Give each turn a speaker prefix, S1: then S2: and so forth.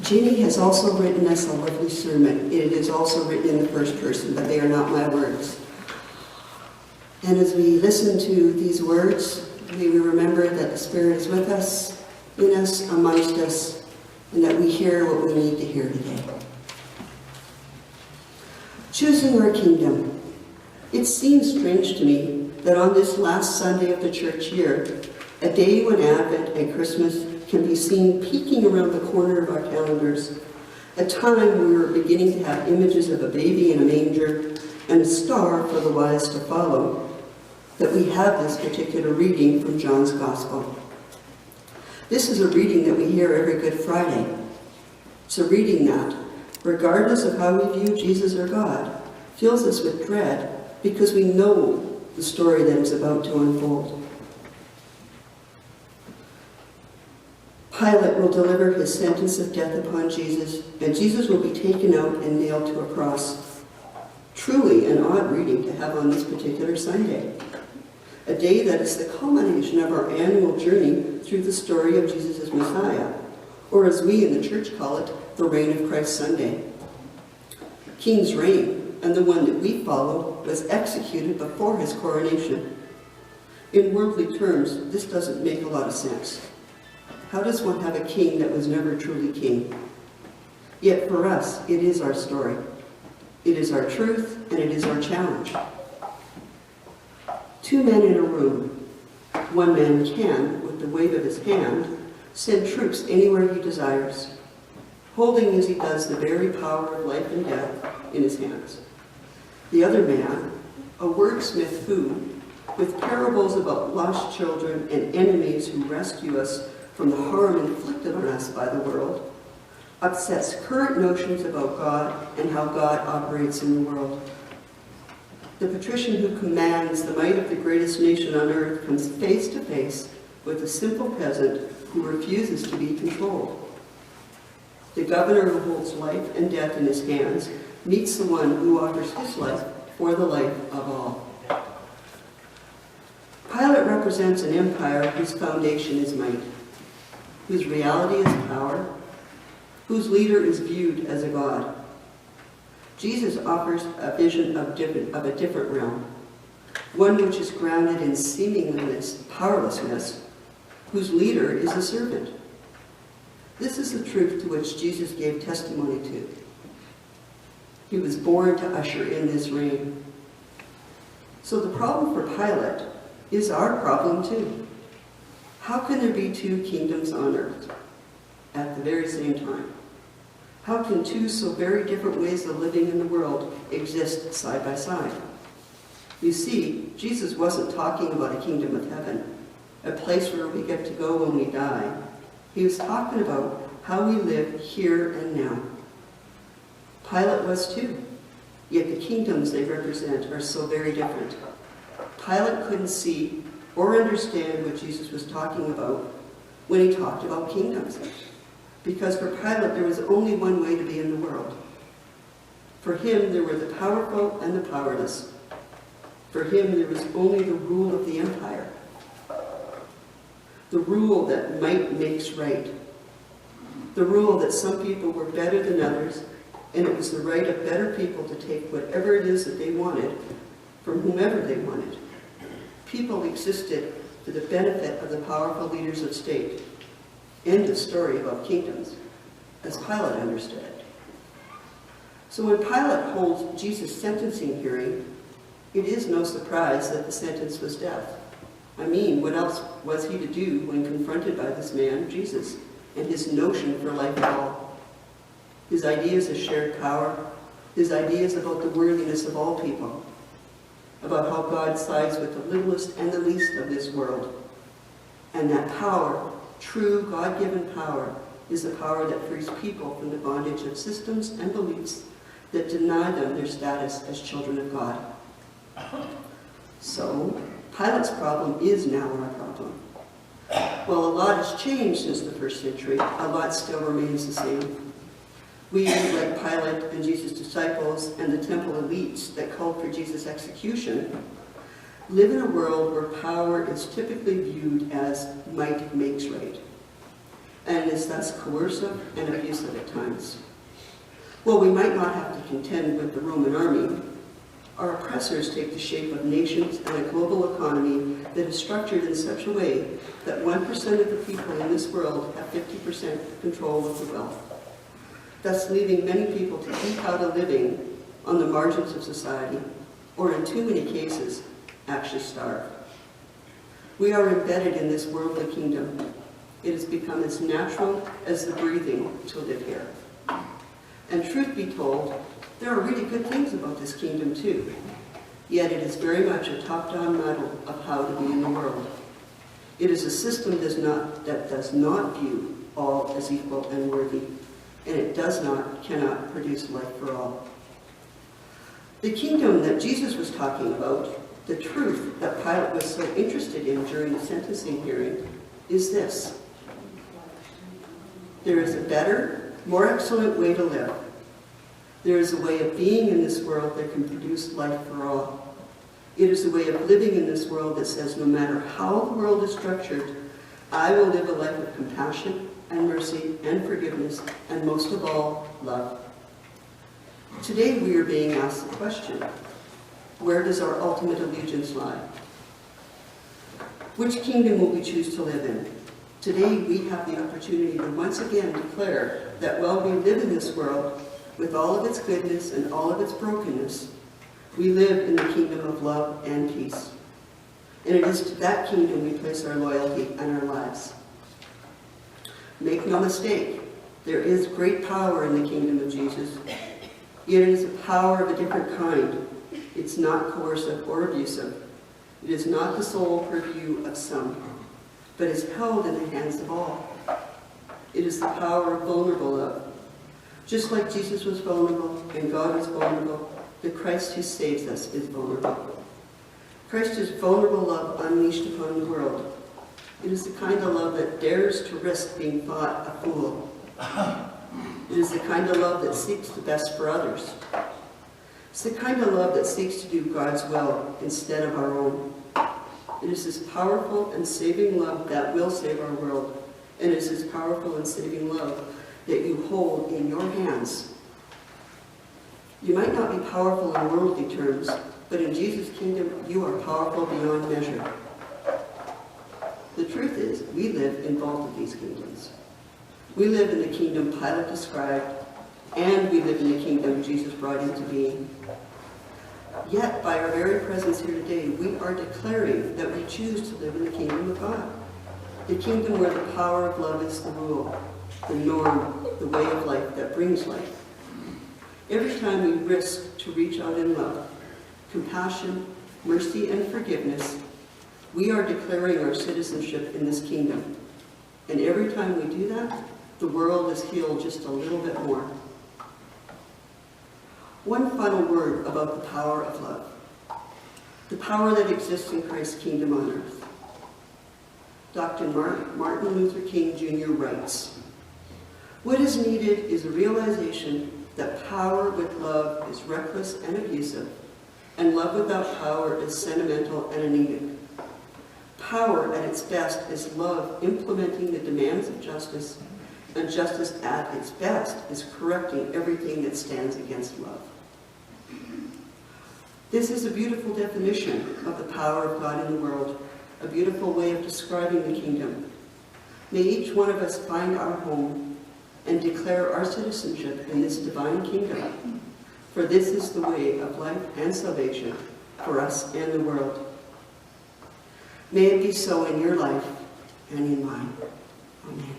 S1: Jeannie has also written us a lovely sermon. It is also written in the first person, but they are not my words. And as we listen to these words, may we remember that the Spirit is with us, in us, amongst us, and that we hear what we need to hear today. Choosing our kingdom. It seems strange to me that on this last Sunday of the church year, a day when Advent and Christmas can be seen peeking around the corner of our calendars, a time when we were beginning to have images of a baby in a manger and a star for the wise to follow, that we have this particular reading from John's Gospel. This is a reading that we hear every Good Friday. It's a reading that, regardless of how we view Jesus or God, fills us with dread because we know the story that is about to unfold. Pilate will deliver his sentence of death upon Jesus, and Jesus will be taken out and nailed to a cross. Truly an odd reading to have on this particular Sunday. A day that is the culmination of our annual journey through the story of Jesus as Messiah, or as we in the church call it, the Reign of Christ Sunday. King's reign, and the one that we follow, was executed before his coronation. In worldly terms, this doesn't make a lot of sense. How does one have a king that was never truly king? Yet for us, it is our story. It is our truth, and it is our challenge. Two men in a room. One man can, with the wave of his hand, send troops anywhere he desires, holding as he does the very power of life and death in his hands. The other man, a wordsmith who, with parables about lost children and enemies who rescue us from the harm inflicted on us by the world, upsets current notions about God and how God operates in the world. The patrician who commands the might of the greatest nation on earth comes face to face with a simple peasant who refuses to be controlled. The governor who holds life and death in his hands meets the one who offers his life for the life of all. Pilate represents an empire whose foundation is might, whose reality is power, whose leader is viewed as a god. Jesus offers a vision of a different realm, one which is grounded in seemingly powerlessness, whose leader is a servant. This is the truth to which Jesus gave testimony to. He was born to usher in this reign. So the problem for Pilate is our problem too. How can there be two kingdoms on earth at the very same time? How can two so very different ways of living in the world exist side by side? You see, Jesus wasn't talking about a kingdom of heaven, a place where we get to go when we die. He was talking about how we live here and now. Pilate was too, yet the kingdoms they represent are so very different. Pilate couldn't see or understand what Jesus was talking about when he talked about kingdoms. Because for Pilate, there was only one way to be in the world. For him, there were the powerful and the powerless. For him, there was only the rule of the empire. The rule that might makes right. The rule that some people were better than others, and it was the right of better people to take whatever it is that they wanted from whomever they wanted. People existed for the benefit of the powerful leaders of state. End of story about kingdoms, as Pilate understood it. So when Pilate holds Jesus' sentencing hearing, it is no surprise that the sentence was death. I mean, what else was he to do when confronted by this man, Jesus, and his notion for life at all? His ideas of shared power, his ideas about the worthiness of all people, about how God sides with the littlest and the least of this world, and that power, true God-given power, is the power that frees people from the bondage of systems and beliefs that deny them their status as children of God. So, Pilate's problem is now our problem. While a lot has changed since the first century, a lot still remains the same. We, like Pilate and Jesus' disciples and the temple elites that called for Jesus' execution, live in a world where power is typically viewed as might makes right. and is thus coercive and abusive at times. While we might not have to contend with the Roman army, our oppressors take the shape of nations and a global economy that is structured in such a way that 1% of the people in this world have 50% control of the wealth, thus leaving many people to eke out a living on the margins of society, or in too many cases, actually starve. We are embedded in this worldly kingdom. It has become as natural as the breathing to live here. And truth be told, there are really good things about this kingdom too. Yet it is very much a top-down model of how to be in the world. It is a system that does not view all as equal and worthy, and it cannot produce life for all. The kingdom that Jesus was talking about, the truth that Pilate was so interested in during the sentencing hearing, is this. There is a better, more excellent way to live. There is a way of being in this world that can produce life for all. It is a way of living in this world that says no matter how the world is structured, I will live a life of compassion and mercy and forgiveness, and most of all, love. Today we are being asked the question, where does our ultimate allegiance lie? Which kingdom will we choose to live in? Today we have the opportunity to once again declare that while we live in this world, with all of its goodness and all of its brokenness, we live in the kingdom of love and peace. And it is to that kingdom we place our loyalty and our lives. Make no mistake, there is great power in the kingdom of Jesus, yet it is a power of a different kind. It's not coercive or abusive. It is not the sole purview of some, but is held in the hands of all. It is the power of vulnerable love. Just like Jesus was vulnerable and God was vulnerable, the Christ who saves us is vulnerable. Christ is vulnerable love unleashed upon the world. It is the kind of love that dares to risk being thought a fool. It is the kind of love that seeks the best for others. It's the kind of love that seeks to do God's will instead of our own. It is this powerful and saving love that will save our world, and it is this powerful and saving love that you hold in your hands. You might not be powerful in worldly terms, but in Jesus' kingdom, you are powerful beyond measure. The truth is, we live in both of these kingdoms. We live in the kingdom Pilate described, and we live in the kingdom Jesus brought into being. Yet, by our very presence here today, we are declaring that we choose to live in the kingdom of God. The kingdom where the power of love is the rule, the norm, the way of life that brings life. Every time we risk to reach out in love, compassion, mercy, and forgiveness, we are declaring our citizenship in this kingdom. And every time we do that, the world is healed just a little bit more. One final word about the power of love. The power that exists in Christ's kingdom on earth. Dr. Martin Luther King Jr. writes, "What is needed is a realization that power with love is reckless and abusive, and love without power is sentimental and anemic. Power at its best is love implementing the demands of justice, and justice at its best is correcting everything that stands against love." This is a beautiful definition of the power of God in the world, a beautiful way of describing the kingdom. May each one of us find our home and declare our citizenship in this divine kingdom, for this is the way of life and salvation for us and the world. May it be so in your life and in mine. Amen.